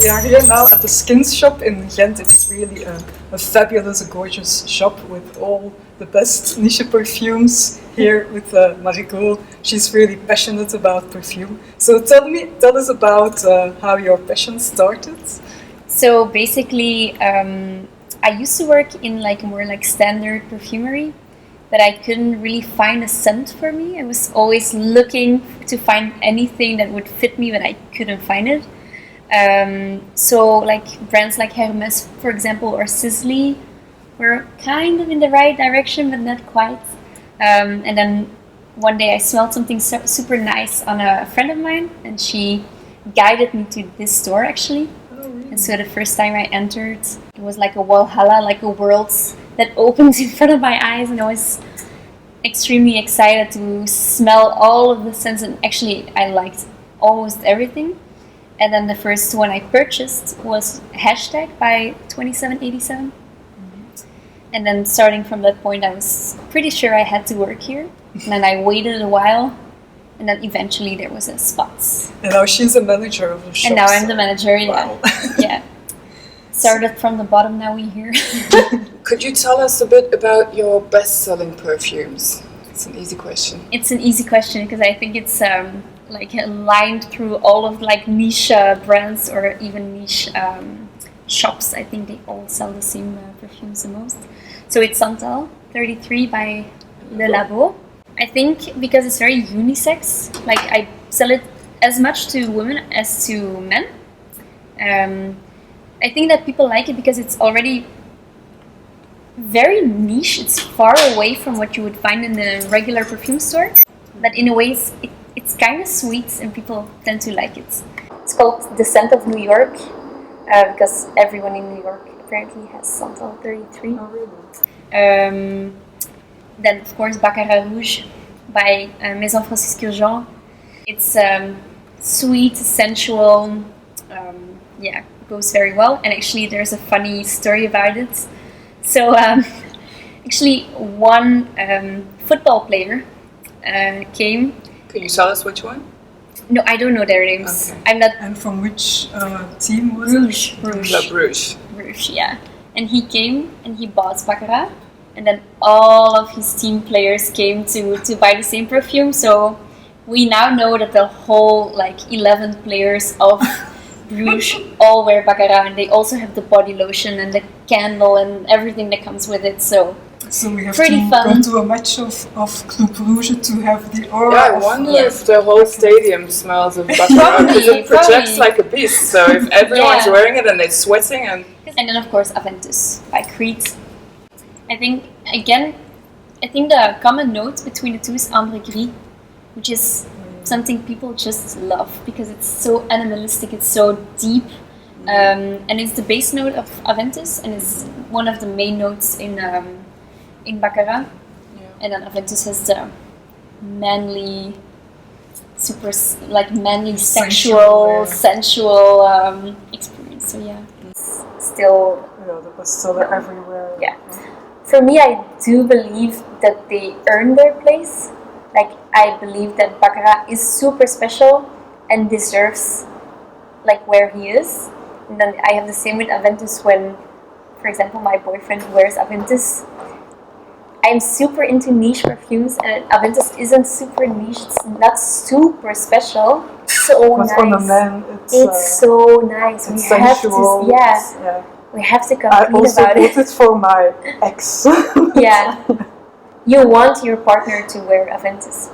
we are here now at the Skins shop in Ghent. It's really a fabulous, gorgeous shop with all the best niche perfumes here with Margot. She's really passionate about perfume. So tell us about how your passion started. So basically, I used to work in like a more like standard perfumery, but I couldn't really find a scent for me. I was always looking to find anything that would fit me, but I couldn't find it. So like brands like Hermès, for example, or Sisley were kind of in the right direction, but not quite. And then one day I smelled something super nice on a friend of mine, and she guided me to this store actually. And so the first time I entered, it was like a Valhalla, like a world that opens in front of my eyes, and I was extremely excited to smell all of the scents, and actually I liked almost everything. And then the first one I purchased was Hashtag by 2787. And then starting from that point, I was pretty sure I had to work here. And then I waited a while, and then eventually there was a spot. And now she's a manager of the shop. And now I'm the manager, yeah. Wow. Yeah. Started from the bottom, now we're here. Could you tell us a bit about your best-selling perfumes? It's an easy question. It's an easy question because I think it's like lined through all of like niche brands or even niche shops. I think they all sell the same perfumes the most. So it's Santal 33 by Labo. I think because it's very unisex, like I sell it as much to women as to men. I think that people like it because it's already very niche. It's far away from what you would find in a regular perfume store. But in a way, it's kind of sweet and people tend to like it. It's called The Scent of New York because everyone in New York apparently has Santal 33. Oh, really? Then, of course, Baccarat Rouge by Maison Francis Kurkdjian. It's sweet, sensual, goes very well. And actually, there's a funny story about it. So, actually, one football player came. Can you tell us which one? No, I don't know their names. Okay. I'm not. And from which team was Rouge. it? Club Rouge. Rouge, yeah. And he came and he bought Baccarat. And then all of his team players came to buy the same perfume. So we now know that the whole 11 players of Rouge all wear Baccarat, and they also have the body lotion and the candle and everything that comes with it. So we have pretty to fun. go to a match of Club Rouge to have the aura. Yeah, I wonder if the whole stadium smells of Baccarat because it projects like a beast. So if everyone's wearing it and they're sweating and then of course Aventus by Creed. I think the common note between the two is ambre gris, which is something people just love because it's so animalistic, it's so deep, and it's the base note of Aventus and it's one of the main notes in Baccarat. Yeah. And then Aventus has the manly, manly, sexual, sensual experience. So yeah, it's still the bestseller everywhere. Yeah. For me, I do believe that they earn their place. Like, I believe that Baccarat is super special and deserves, where he is. And then I have the same with Aventus when, for example, my boyfriend wears Aventus. I'm super into niche perfumes, and Aventus isn't super niche. It's not super special. So but nice. On a man, it's so nice. It's sensual. Yeah. We have to complete I also about bought it for my ex. Yeah. You want your partner to wear Aventus.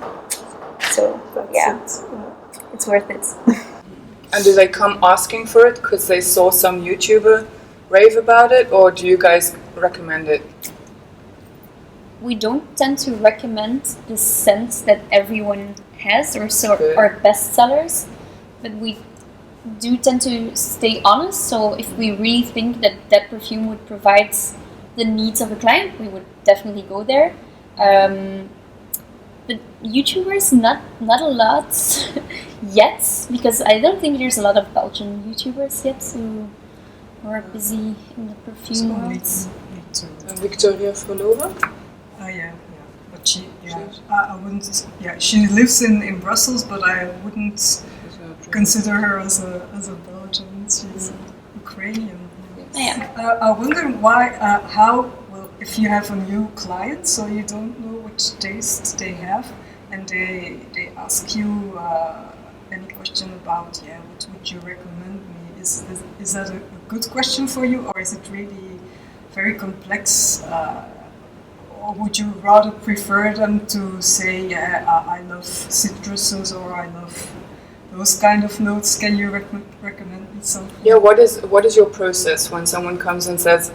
So, That's it's worth it. And do they come asking for it because they saw some YouTuber rave about it, or do you guys recommend it? We don't tend to recommend the scent that everyone has or bestsellers, but we do tend to stay honest. So if we really think that perfume would provide the needs of a client, we would definitely go there. But YouTubers, not a lot yet, because I don't think there's a lot of Belgian YouTubers yet who are busy in the perfume world. Me too. And Victoria Frolova? Yeah. But I wouldn't. Yeah, she lives in Brussels, but I wouldn't consider her as a Belgian. She she's Ukrainian. Yeah. I wonder why, if you have a new client, so you don't know which taste they have, and they ask you any question about, what would you recommend me? Is that a good question for you, or is it really very complex? Or would you rather prefer them to say, I love citruses, or I love those kind of notes? Can you recommend me something? Yeah, what is your process when someone comes and says,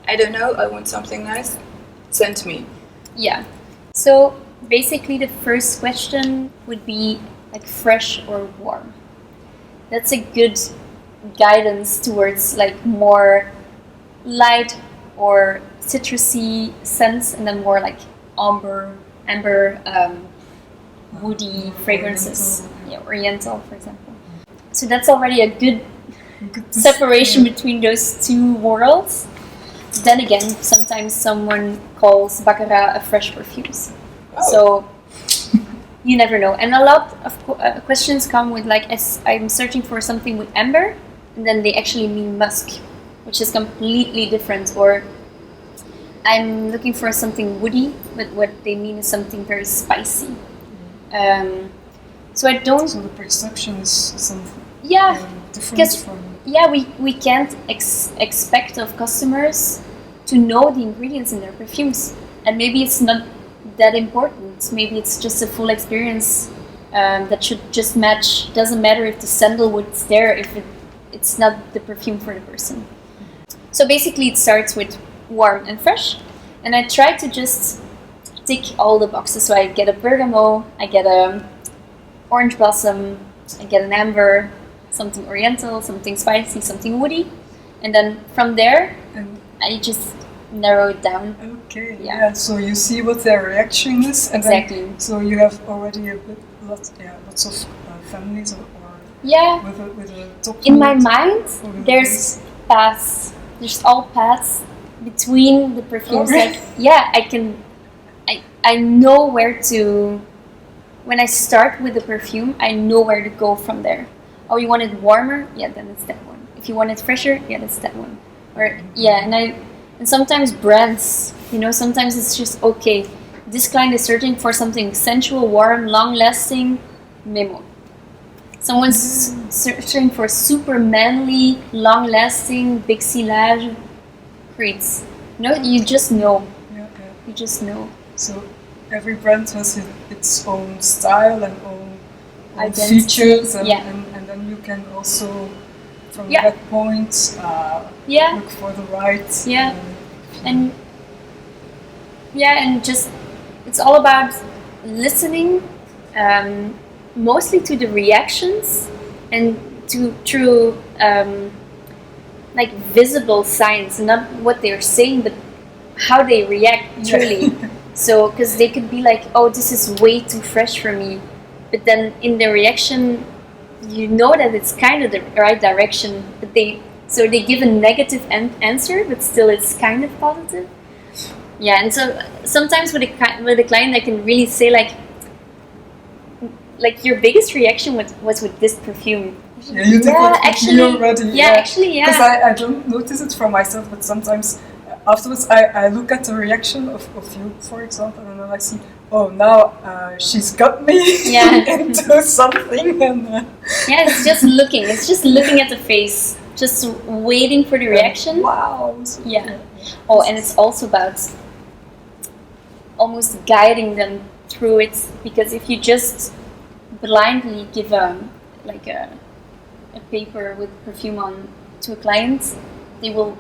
I don't know, I want something nice, send me? Yeah. So basically the first question would be like fresh or warm. That's a good guidance towards like more light or citrusy scents, and then more like amber, woody fragrances. Oriental, for example. So that's already a good separation between those two worlds. Then again, sometimes someone calls Baccarat a fresh perfumes. Oh. So you never know. And a lot of questions come with like, I'm searching for something with amber, and then they actually mean musk, which is completely different. Or I'm looking for something woody, but what they mean is something very spicy. So I don't. So the perception is something. Different from. Yeah, we can't expect of customers to know the ingredients in their perfumes, and maybe it's not that important. Maybe it's just a full experience that should just match. Doesn't matter if the sandalwood's there if it's not the perfume for the person. So basically, it starts with warm and fresh, and I try to just tick all the boxes. So I get a bergamot, I get a orange blossom, I get an amber, something oriental, something spicy, something woody, and then from there I just narrow it down. Okay. Yeah. So you see what their reaction is, and exactly. Then, so you have already lots of families or with a top. In my mind, there's paths. There's all paths between the perfumes. Like I know where to. When I start with the perfume, I know where to go from there. Oh, you want it warmer? Yeah, then it's that one. If you want it fresher, yeah, that's that one. Or and sometimes brands, sometimes it's just okay. This client is searching for something sensual, warm, long-lasting. Memo. Someone's searching for super manly, long-lasting, big silage. Creeds. You just know. Yeah. You just know. So every brand has its own style and own identity. Features, and then you can also, from that point, look for the right. And just it's all about listening, mostly to the reactions and through like visible signs, not what they're saying, but how they react truly. So, because they could be like, oh, this is way too fresh for me. But then in the reaction, you know that it's kind of the right direction. But they give a negative answer, but still it's kind of positive. Yeah, and so sometimes with a client, I can really say like your biggest reaction was with this perfume. Yeah, you did actually already. Actually. Because I don't notice it for myself, but sometimes afterwards I look at the reaction of you, for example, and then I see, oh, now she's got me into something. And it's just looking at the face, just waiting for the reaction. Wow. Yeah. Oh, and it's also about almost guiding them through it, because if you just blindly give a paper with perfume on to a client, they will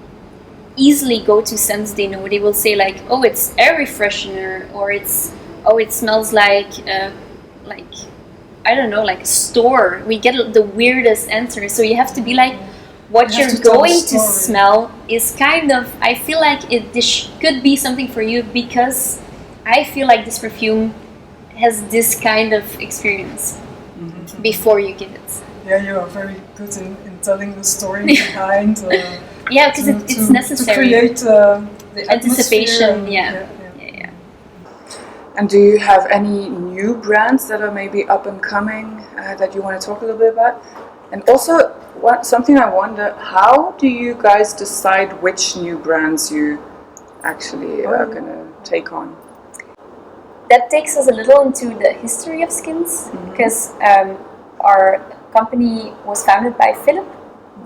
easily go to scents they know. They will say like, oh, it's air refreshener, or it smells like I don't know, like a store. We get the weirdest answers. So you have to be like, what you're going to smell is kind of, I feel like this could be something for you, because I feel like this perfume has this kind of experience before you give it. Yeah, you are very good in telling the story behind. Because it's necessary to create the anticipation. Yeah. And do you have any new brands that are maybe up and coming that you want to talk a little bit about? And also, something I wonder, how do you guys decide which new brands you actually are going to take on? That takes us a little into the history of skins, because our company was founded by Philip,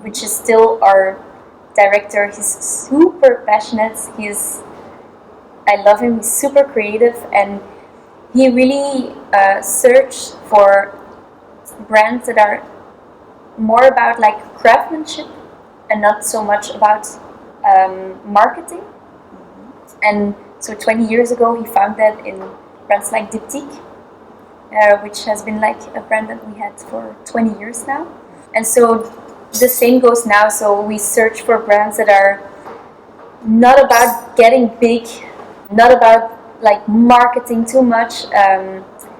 which is still our director. He's super passionate. I love him. He's super creative, and he really searched for brands that are more about like craftsmanship and not so much about marketing. And so 20 years ago, he found that in brands like Diptyque, which has been like a brand that we had for 20 years now. And so the same goes now. So we search for brands that are not about getting big, not about like marketing too much.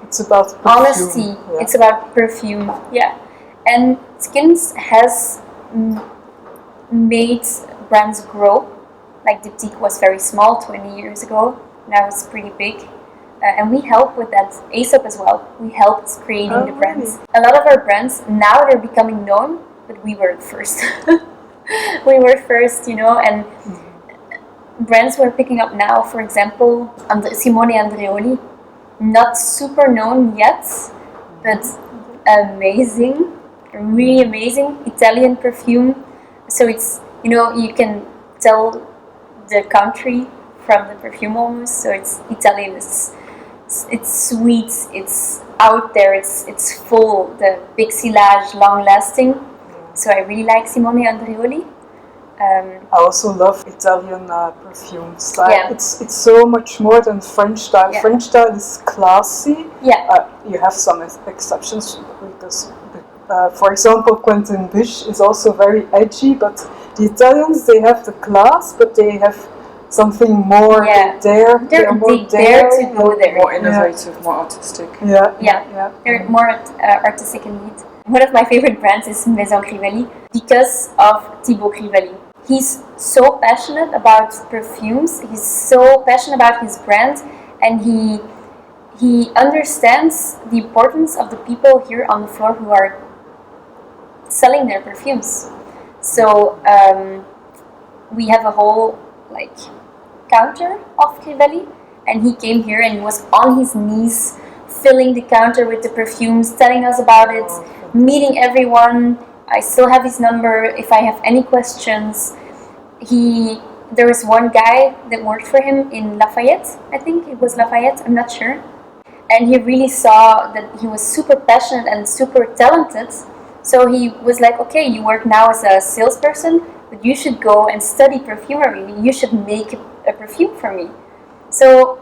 It's about perfume. Honesty. Yeah. It's about perfume. Yeah. And Skins has made brands grow. Like Diptyque was very small 20 years ago. Now it's pretty big. And we help with that. ASAP as well. We helped creating the brands. Really? A lot of our brands, now they're becoming known, but we were first. We were first, you know, and brands we're picking up now, for example, Simone Andreoli. Not super known yet, but amazing. Really amazing. Italian perfume. So it's, you know, you can tell the country from the perfume almost. So it's Italian. It's sweet, it's out there, it's full, the big silage, long lasting. So I really like Simone Andreoli. I also love Italian perfume style. Yeah. It's so much more than French style. Yeah. French style is classy. Yeah. You have some exceptions because, for example, Quentin Bisch is also very edgy. But the Italians, they have the class, but they have something more. Yeah. They're more they dare to go there. More innovative, more artistic. Yeah. They're more artistic indeed. One of my favorite brands is Maison Crivelli because of Thibaut Crivelli. He's so passionate about perfumes. He's so passionate about his brand, and he understands the importance of the people here on the floor who are selling their perfumes. So we have a whole like counter of Crivelli, and he came here and he was on his knees filling the counter with the perfumes, telling us about it, meeting everyone. I still have his number if I have any questions. There was one guy that worked for him in Lafayette, I think it was Lafayette, I'm not sure. And he really saw that he was super passionate and super talented. So he was like, okay, you work now as a salesperson, but you should go and study perfumery. You should make a perfume for me. So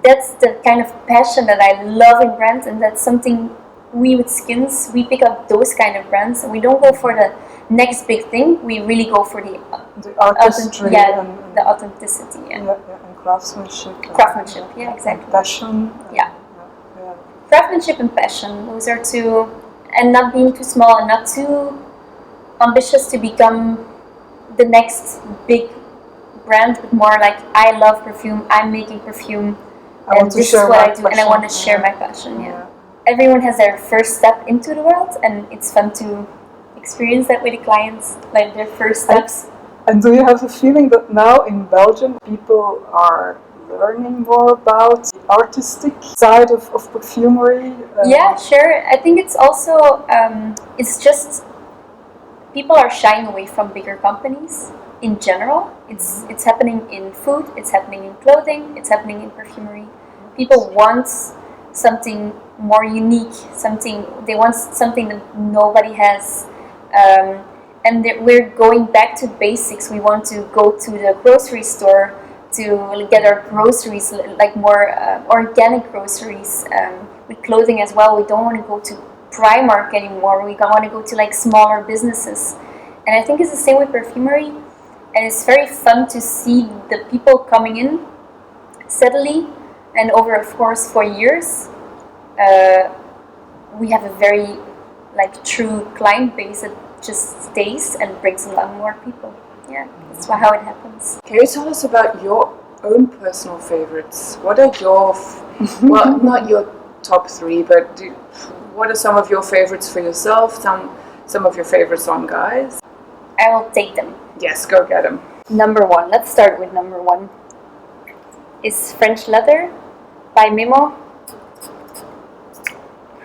that's the kind of passion that I love in brands, and that's something we with Skins, we pick up those kind of brands, and we don't go for the next big thing. We really go for the artistry the authenticity and craftsmanship. Craftsmanship, yeah, exactly. And passion. Yeah. Craftsmanship and passion, those are two, and not being too small and not too ambitious to become the next big brand, but more like, I love perfume, I'm making perfume, and this is what I do, and I want to share my passion. Yeah. Everyone has their first step into the world, and it's fun to experience that with the clients, like their first steps. And do you have a feeling that now in Belgium people are learning more about the artistic side of perfumery? Yeah, sure. I think it's also, it's just, people are shying away from bigger companies in general. It's happening in food, it's happening in clothing, it's happening in perfumery. People want something more unique, they want something that nobody has. And we're going back to basics. We want to go to the grocery store to get our groceries, like more organic groceries. With clothing as well, we don't want to go to Primark anymore. We want to go to like smaller businesses. And I think it's the same with perfumery. And it's very fun to see the people coming in steadily, and over, of course, for years. We have a very like true client base that just stays and brings along more people. Yeah, that's how it happens. Can you tell us about your own personal favorites? What are your, well, not your top three, but what are some of your favorites for yourself? some of your favorites on guys? I will take them. Yes, go get them. Number 1, let's start with number 1, is French Leather by Memo.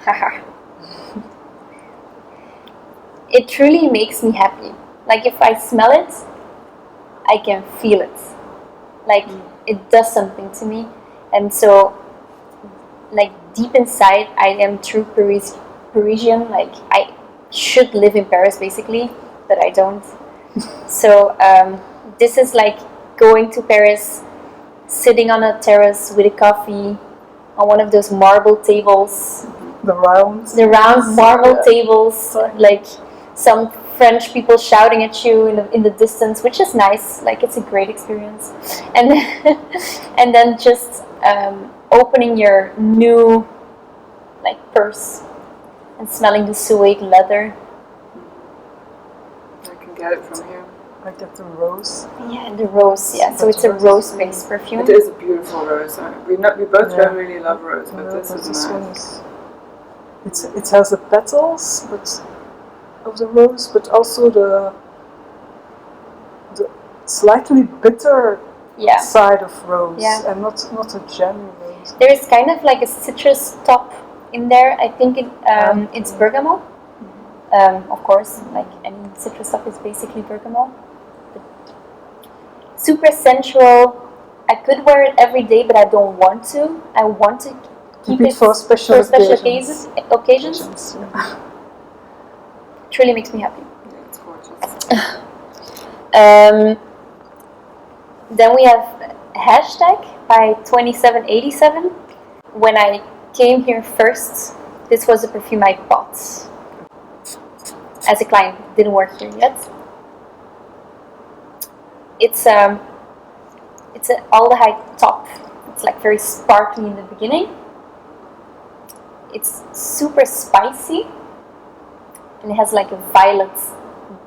Haha. It truly makes me happy. Like if I smell it, I can feel it. Like it does something to me. And so, like deep inside, I am true Parisian. Like I should live in Paris basically, but I don't. So this is like going to Paris, sitting on a terrace with a coffee on one of those marble tables. The round marble tables, like some French people shouting at you in the distance, which is nice. Like it's a great experience. And and then just opening your new like purse and smelling the suede leather. I can get it from here. I get the rose. Yeah, the rose. Yeah, so it's a rose-based perfume. It is a beautiful rose. We both don't really love rose, but this is nice. One is, it has the petals, of the rose, but also the slightly bitter side of rose, and not a genuine rose. There is kind of like a citrus top in there. I think it's bergamot. Of course, like any citrus top is basically bergamot. But super sensual. I could wear it every day, but I don't want to. I want to keep it for special occasions. Yeah. Truly makes me happy. Yeah, it's gorgeous. Then we have Hashtag by 2787. When I came here first, this was a perfume I bought as a client. Didn't work here yet. It's an aldehyde top. It's like very sparkly in the beginning. It's super spicy. And it has like a violet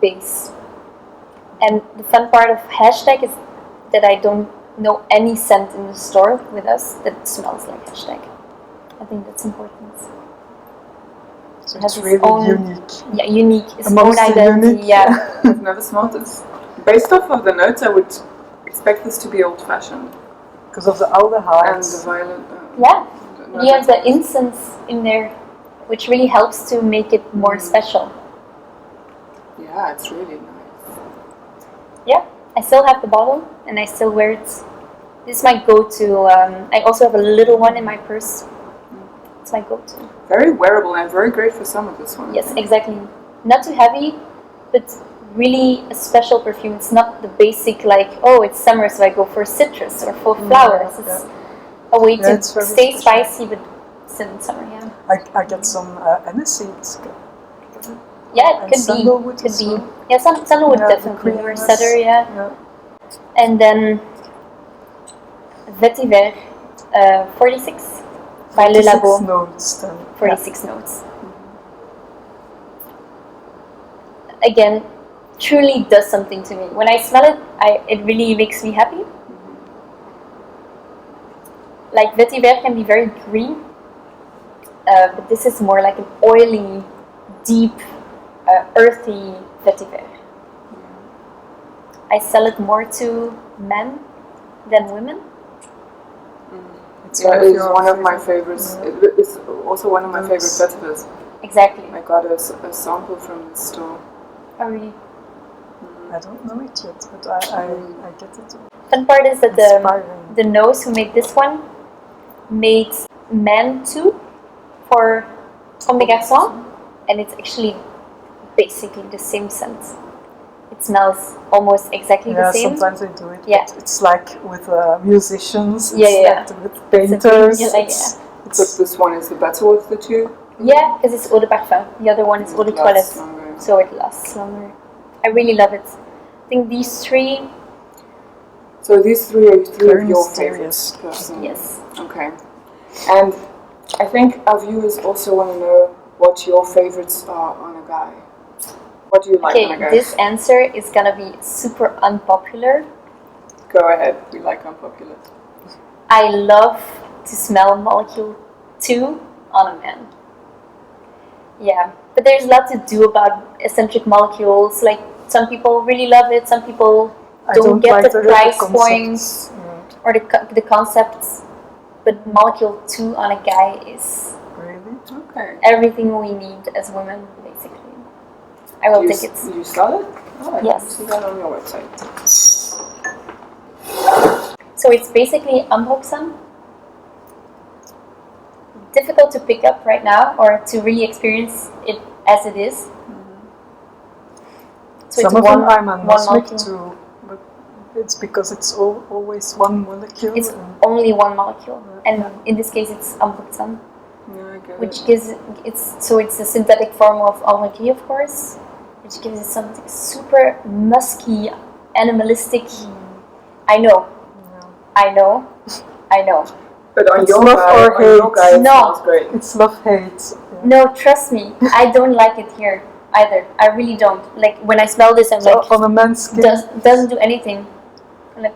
base. And the fun part of Hashtag is that I don't know any scent in the store with us that smells like Hashtag. I think that's important. So it has it's really unique. Yeah, unique. Its own identity. Unique. Yeah. I've never smelled this. Based off of the notes, I would expect this to be old-fashioned. Because of the aldehydes. And the violet. You have the incense in there, which really helps to make it more special. Yeah, it's really nice. Yeah, I still have the bottle and I still wear it. This is my go-to. I also have a little one in my purse. It's my go-to. Very wearable and very great for summer, this one. Yes, exactly. Not too heavy, but really a special perfume. It's not the basic like, oh, it's summer, so I go for citrus or for flowers. It's a way to stay spicy, but still in summer, I get some aniseed. Yeah, it could be. Well. Yeah, sandalwood definitely, or cedar, And then Vetiver, 46 by Le Labo. 46 notes. Again, truly does something to me. When I smell it, it really makes me happy. Like Vetiver can be very green, but this is more like an oily, deep, earthy Vetiver. I sell it more to men than women. It's one of my favorites. It's also one of my favorite Vetivers. Exactly. I got a sample from the store. Oh, really? I don't know it yet, but I get it. Fun part is that the nose who made this one made Men too for Comme des Garçons, and it's actually basically the same scent. It smells almost exactly the same. Sometimes they do it. Yeah, it's like with musicians. It's like with painters. So this one is the better of the two. Yeah, because it's eau de parfum. The other one is eau de toilette, so it lasts longer. I really love it. I think these three. So these three are three of your favorites. Yes. Okay. And I think our viewers also want to know what your favorites are on a guy. What do you like on a guy? Okay, this answer is gonna be super unpopular. Go ahead, we like unpopular. I love to smell Molecule 2 on a man. Yeah, but there's a lot to do about eccentric molecules. Like some people really love it, some people don't get the price points or the concepts. But molecule 2 on a guy is really okay. Everything we need as women, basically. I will take it. You sell it? Oh, I yes. see that on your website. So it's basically unboxing. Difficult to pick up right now or to really experience it as it is. So some it's of them I'm molecule too, but it's because it's always one molecule. It's only one molecule, and in this case it's unboxing, which gives it's a synthetic form of algae, of course, which gives it something super musky, animalistic. I know. But on your guy, it smells great. It's love-hate. Yeah. No, trust me, I don't like it here either. I really don't. Like when I smell this, I'm so like, on a man's skin, doesn't do anything. I'm like,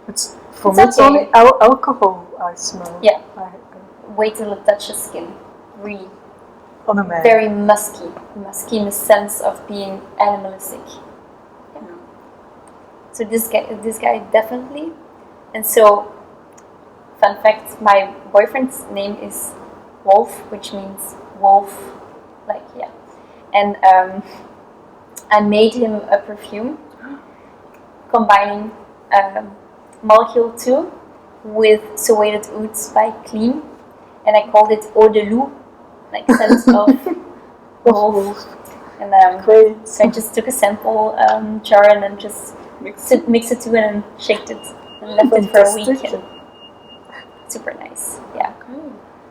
it's only alcohol I smell. Yeah. Wait till it touches skin. Really. On a man. Very musky in the sense of being animalistic. Yeah. So this guy definitely, and so. Fun fact, my boyfriend's name is Wolf, which means wolf, and I made him a perfume combining molecule 2 with Soweted Oats by Clean, and I called it Eau de Loup, like sense of wolf. And great. So I just took a sample jar and then just mixed it to and then shaked it and left it for a week. Super nice, yeah. Okay.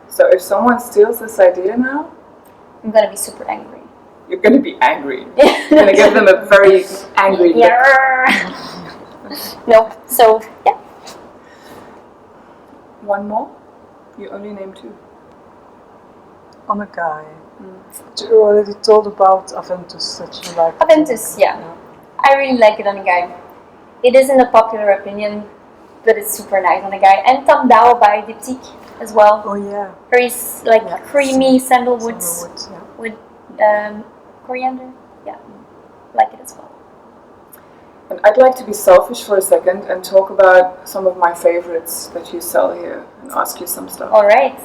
So if someone steals this idea now, I'm gonna be super angry. You're gonna be angry. You're gonna give them a very angry look. No, so yeah. One more? You only name 2. On a guy. You already told about Aventus that you like. Aventus, yeah. I really like it on a guy. It isn't a popular opinion, but it's super nice on a guy. And Tam Dao by Diptyque as well. Oh yeah. Very creamy sandalwood with coriander. Yeah, like it as well. And I'd like to be selfish for a second and talk about some of my favorites that you sell here and ask you some stuff. All right.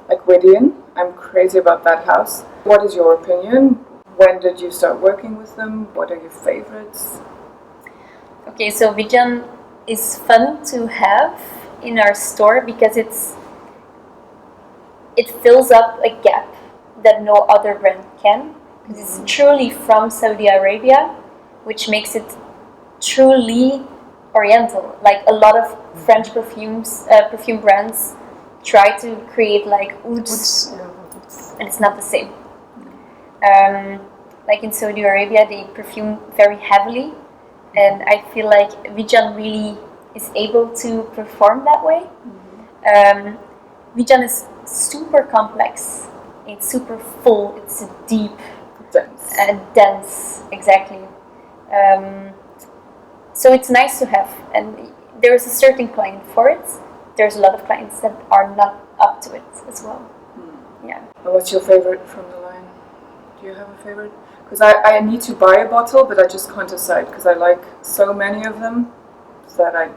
Like Widian, I'm crazy about that house. What is your opinion? When did you start working with them? What are your favorites? Okay, so Widian is fun to have in our store because it fills up a gap that no other brand can. Because it's truly from Saudi Arabia, which makes it truly oriental. Like a lot of French perfume brands try to create like ouds, and it's not the same. Like in Saudi Arabia, they perfume very heavily, and I feel like Widian really is able to perform that way. Widian is super complex. It's super full. It's deep, dense, exactly. So it's nice to have, and there is a certain client for it. There's a lot of clients that are not up to it as well. Yeah. And what's your favorite from the line? Do you have a favorite? Because I need to buy a bottle, but I just can't decide because I like so many of them that I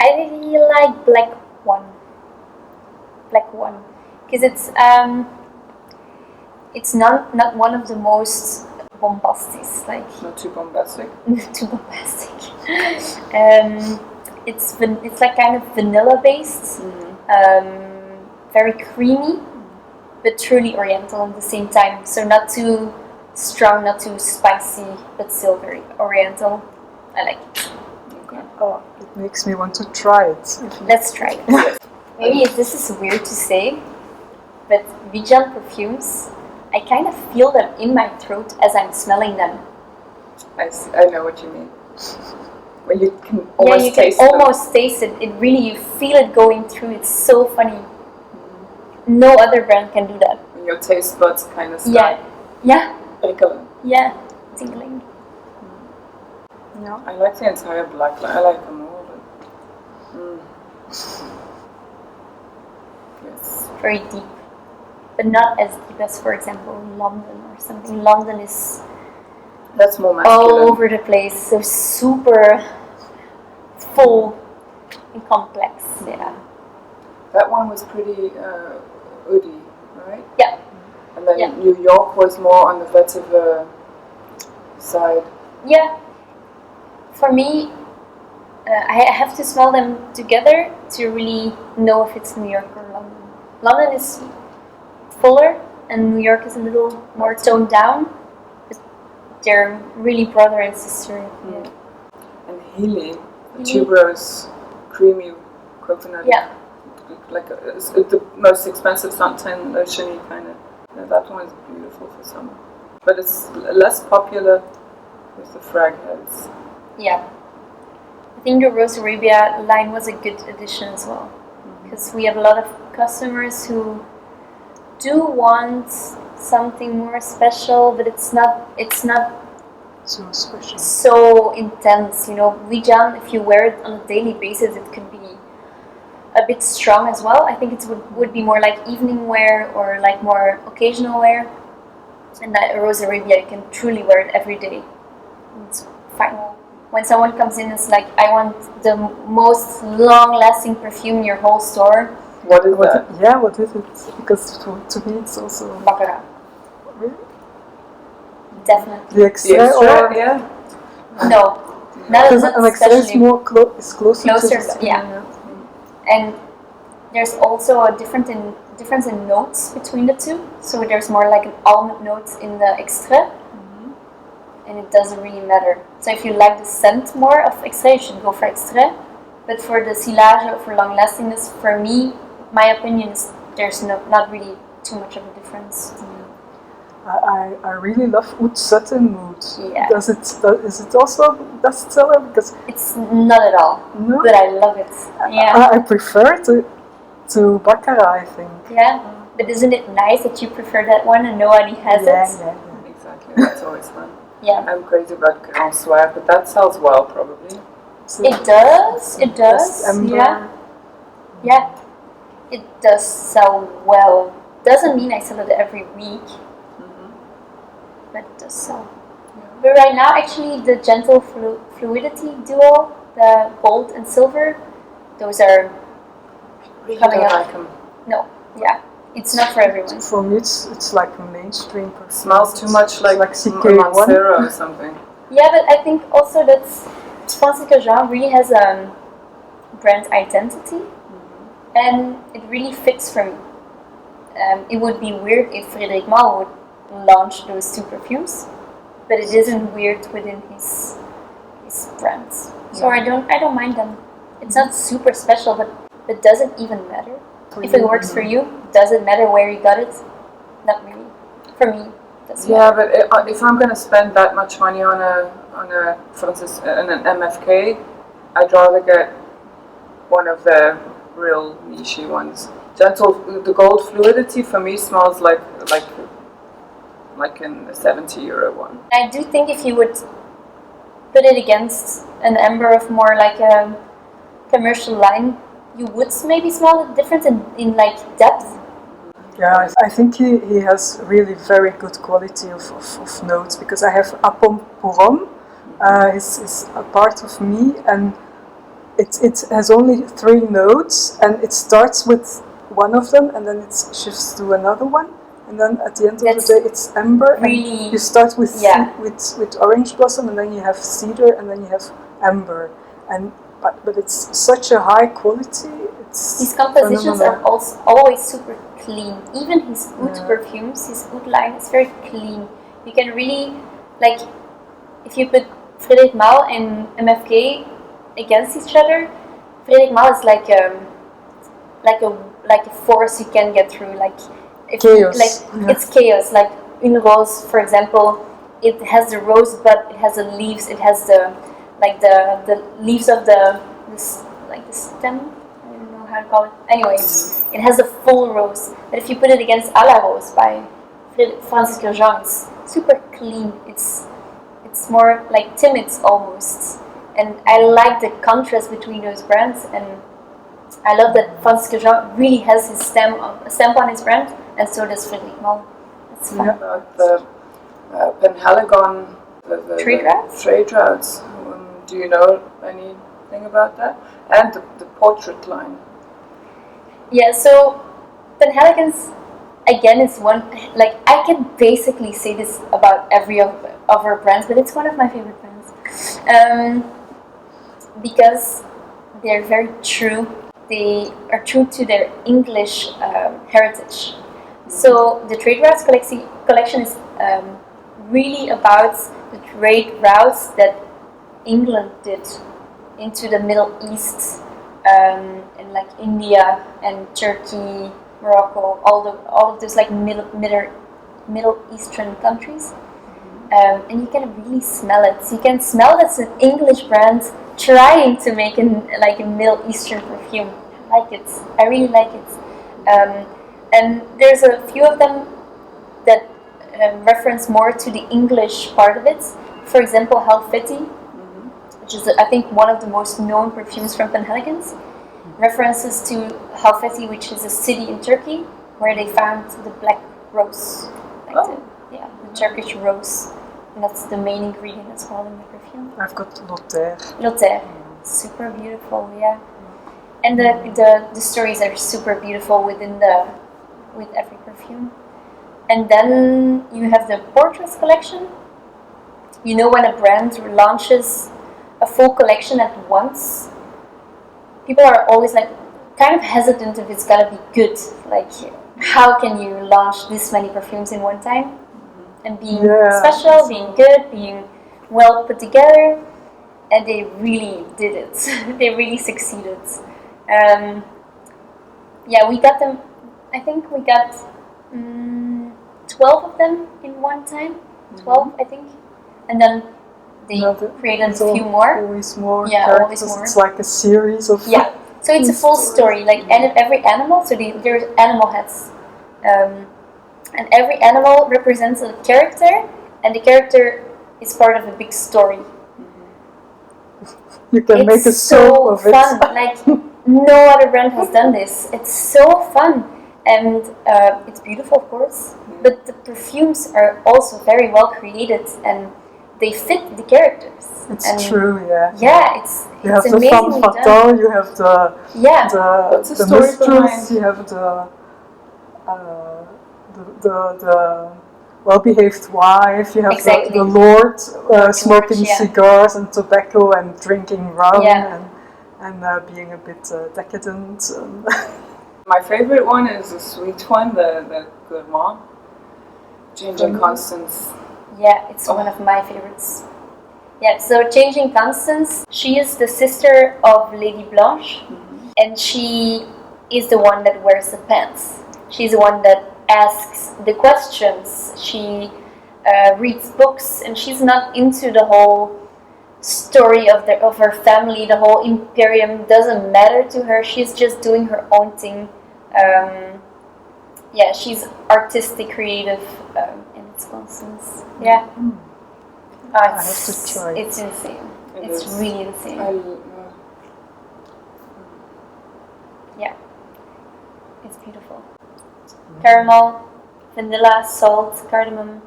really like Black One. Because it's not one of the most bombastic, like not too bombastic. Too bombastic. It's like kind of vanilla based, very creamy, but truly oriental at the same time. So not too strong, not too spicy, but still very oriental. I like it. Okay. Oh, it makes me want to try it. Let's try it. Maybe this is weird to say, but Widian perfumes, I kind of feel them in my throat as I'm smelling them. I know what you mean. When you can almost taste it. Almost taste it. It really, you feel it going through. It's so funny. No other brand can do that. When your taste buds kind of start. Yeah. Prickling. Yeah. Tingling. Yeah. I like the entire black line. I like them all. But, yes. Very deep. but not as deep as, for example, London or something. London is That's more all masculine. over the place, so super full and complex. Yeah. That one was pretty woody, right? Yeah. And then Yeah. New York was more on the Vetiver side. Yeah. For me, I have to smell them together to really know if it's New York or London. London is fuller, and New York is a little more toned down. But they're really brother and sister. Yeah. And Hili, the tuberose, creamy coconut. Yeah. Like it's the most expensive Santal oceany kind of. Yeah, that one is beautiful for summer. But it's less popular with the frag heads. Yeah. I think the Rose Arabia line was a good addition as well, because we have a lot of customers who do want something more special, but it's not So special. so intense. You know, Widian, if you wear it on a daily basis, it could be a bit strong as well. I think it would be more like evening wear or like more occasional wear. And that Rose Arabia, you can truly wear it every day. It's fine. When someone comes in, it's like, I want the most long-lasting perfume in your whole store. What is that? Yeah, what is it? Because to me it's also... Baccarat. Really? Definitely. The Extrait The Extrait, or... yeah. No. Not Because an Extrait is especially. more closer to Closer, the skin, yeah. And there's also a difference in notes between the two. So there's more like an almond note in the Extrait. And it doesn't really matter. So if you like the scent more of Extrait, you should go for Extrait. But for the silage or for long lastingness, for me, my opinion is there's not really too much of a difference. I really love Oud Satin Mood. Yeah. Is it also bestseller? Because It's not at all, no, but I love it. Yeah. I prefer to Baccarat, I think. Yeah. But isn't it nice that you prefer that one and nobody has it? Yeah. Exactly, that's always fun. Yeah. I'm crazy about Grand Soir, but that sells well probably. So It does. It does. Amber. Yeah. Yeah. It does sell well. Doesn't mean I sell it every week, but it does sell. But right now, actually, the gentle Fluidity duo, the gold and silver, those are coming don't up. like 'em. No, yeah, it's not for everyone. For me, it's like a mainstream perfume. Smells too much like CK1. Mancera or something. Yeah, but I think also that Francis Kurkdjian really has a brand identity, and it really fits for me. It would be weird if Frédéric Malle would launch those two perfumes, but it isn't weird within his brands. So I don't mind them. It's not super special, but it doesn't even matter. If it works for you, does it matter where you got it? Not really. For me, that's Yeah, but if I'm gonna spend that much money on a Francis an MFK, I'd rather get one of the real niche ones. The gold Fluidity for me smells like in a €70 one. I do think if you would put it against an amber of more like a commercial line, you would maybe smell the difference in like depth. Yeah, I think he has really very good quality of notes, because I have APOM pour homme, is a part of me, and it has only 3 notes, and it starts with one of them and then it shifts to another one, and then at the end of the day it's amber, really, and you start with yeah. with orange blossom, and then you have cedar, and then you have amber, and but it's such a high quality. His compositions are also always super clean. Even his oud perfumes, his oud line is very clean. You can really, like, if you put Frédéric Malle and MFK against each other, Frédéric Malle is like a force you can get through. Like, if chaos. It's chaos. Like in Rose, for example, it has the rosebud, it has the leaves, it has the leaves of the stem. I don't know how to call it. Anyway, it has a full rose. But if you put it against A la Rose by Francis Kurkdjian, it's super clean. It's more like timid almost. And I like the contrast between those brands, and I love that Francis Kurkdjian really has his stamp on his brand, and so does Frédéric Malle. It's fun. About the Penhaligon, the Trade routes? Trade routes. Do you know anything about that? And the portrait line. Yeah, so Penhaligons, again, is one, like, I can basically say this about every of our brands, but it's one of my favorite brands. Because they're very true. They are true to their English heritage. So the trade routes collection is really about the trade routes that England did into the Middle East, and like India and Turkey, Morocco, all of those like Middle Eastern countries. And you can really smell it. So you can smell that's an English brand trying to make a Middle Eastern perfume. I like it. I really like it. And there's a few of them that reference more to the English part of it. For example, Helvetii, which is I think one of the most known perfumes from Penhaligons, references to Helvetii, which is a city in Turkey where they found the black rose, the Turkish rose, and that's the main ingredient as well in the perfume. I've got Lothair. Lothair, super beautiful, yeah. And the stories are super beautiful with every perfume. And then you have the Portraits collection. You know, when a brand launches a full collection at once, people are always like kind of hesitant if it's gotta be good. Like, how can you launch this many perfumes in one time? And being special, being good, being well put together. And they really did it. They really succeeded. We got them, I think we got 12 of them in one time. 12, I think. And then they created a few more. Always more. Yeah, characters. always more. It's like a series of. Yeah, so it's a full story. Like every animal, so there's animal heads. And every animal represents a character, and the character is part of a big story. You can make a soap of it. It's so fun. Like, no other brand has done this. It's so fun. And it's beautiful, of course. But the perfumes are also very well created, and they fit the characters. It's true, yeah. Yeah, it's you have amazingly the femme fatale, you have the mistress, you have the well-behaved wife, you have the lord smoking cigars and tobacco and drinking rum and being a bit decadent. My favorite one is the sweet one, the gourmand, Changing Constance. Yeah, it's one of my favorites. Yeah, so Changing Constance, she is the sister of Lady Blanche, and she is the one that wears the pants. She's the one that asks the questions. She reads books, and she's not into the whole story of her family. The whole imperium doesn't matter to her. She's just doing her own thing. She's artistic, creative, and it's Constance. Yeah. I have to try. It's insane. It's really insane. Yeah. It's beautiful. Caramel, vanilla, salt, cardamom,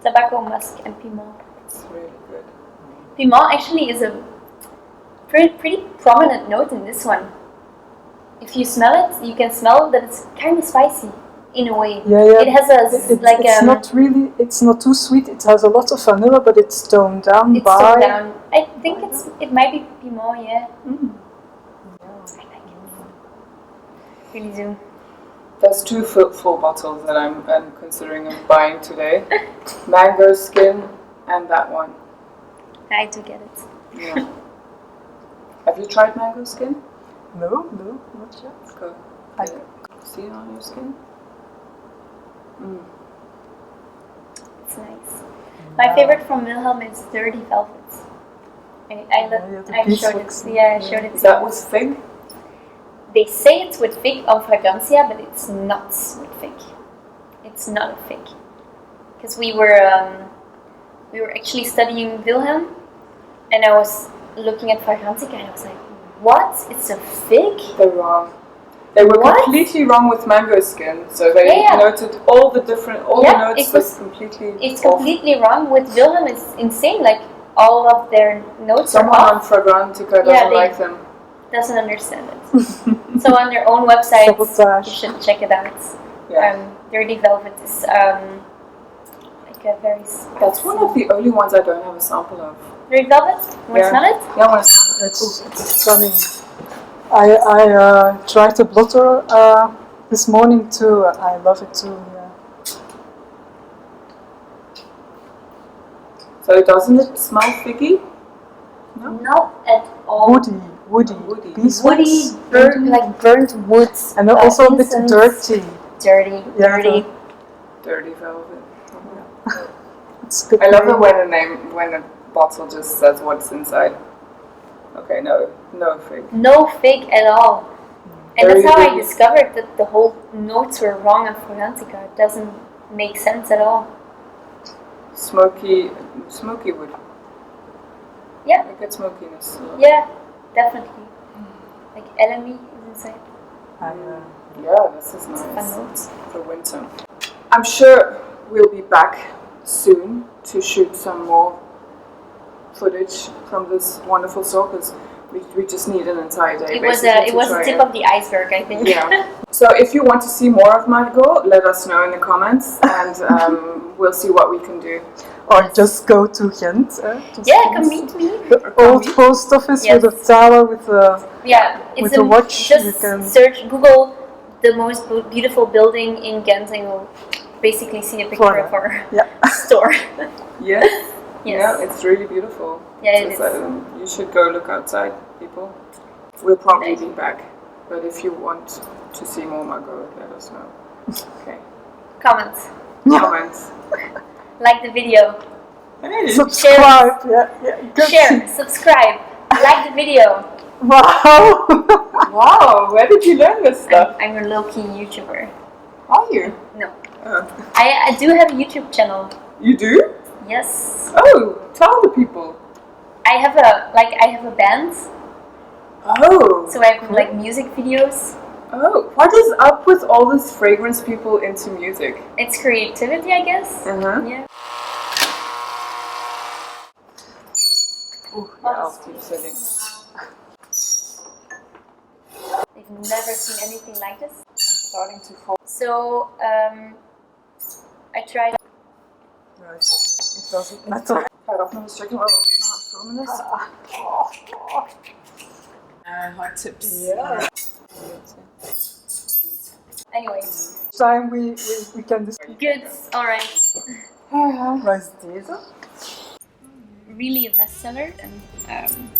tobacco, musk, and piment. It's really good. Piment actually is a pretty prominent note in this one. If you smell it, you can smell that it's kind of spicy in a way. Yeah. It has it's not too sweet. It has a lot of vanilla, but it's toned down It's toned down. I think it might be piment, yeah. I like it. Really do. There's two full bottles that I'm considering buying today. Mango Skin and that one. I do get it. Yeah. Have you tried Mango Skin? No, not yet. Good. See it on your skin? It's nice. My favorite from Wilhelm is Dirty Velvet. I showed it. Yeah, I showed it. Is that with fig? They say it's with fig on Fragancia, but it's not with fig. It's not a fig. Because we were actually studying Wilhelm, and I was looking at Fragrantica, and I was like, what? It's a fig? They're wrong. They were What? completely wrong with mango skin, so they noted all the notes was completely It's off. completely wrong. With Wilhelm, it's insane. Like all of their notes Someone are on off. Fragrantica doesn't like them. Doesn't understand it. So on their own website, you should check it out. Yeah. Dirty Velvet is like a very spicy. That's one of the only ones I don't have a sample of. Dirty Velvet? Want to smell it? Yeah, I want to smell it. It's stunning. I tried the blotter this morning too. I love it too. Yeah. So doesn't it smell figgy? No? Not at all. Woody. Woody, burnt woods. And also a bit dirty. Dirty. Dirty velvet. Yeah. It's good. I love it when a bottle just says what's inside. Okay, no fig. No fig at all. And Very that's how I good. discovered that the whole notes were wrong on Fragrantica. It doesn't make sense at all. Smoky wood. Yeah. I get smokiness. Yeah, definitely. Like LME is inside. Yeah, this is Fun nice notes. for winter. I'm sure we'll be back soon to shoot some more footage from this wonderful store because we just need an entire day. It was a tip of the iceberg, I think. Yeah. So if you want to see more of Margot, let us know in the comments, and we'll see what we can do. Or just go to Ghent. Come meet me. The old post office with a tower with a It's a watch. Just You can search Google the most beautiful building in Ghent, and you'll basically see a picture of our store. Yes. Yes. Yeah, it's really beautiful. Yeah, it Just, is. you should go look outside, people. We'll probably be back, but if you want to see more Margot, let us know. Okay. Comments. Comments. Like the video. Hey. subscribe. Good. Share. Subscribe. Like the video. Wow. Wow, where did you learn this stuff? I'm a low-key YouTuber. Are you? No. Oh. I do have a YouTube channel. You do? Yes. Oh, tell the people. I have a band, Oh. so I have like music videos. Oh, what is up with all these fragrance people into music? It's creativity, I guess. Uh-huh. Yeah. Ooh, yeah, I'll keep sitting. They've never seen anything like this. I'm starting to fall. So I tried. No, it doesn't matter. Ga je dat nog eens checken waar we aan het filmen is? Hard tips. Yeah. Anyway, Time we can discuss. good. All right. Waar is deze? Really a bestseller and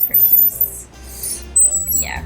perfumes. Yeah.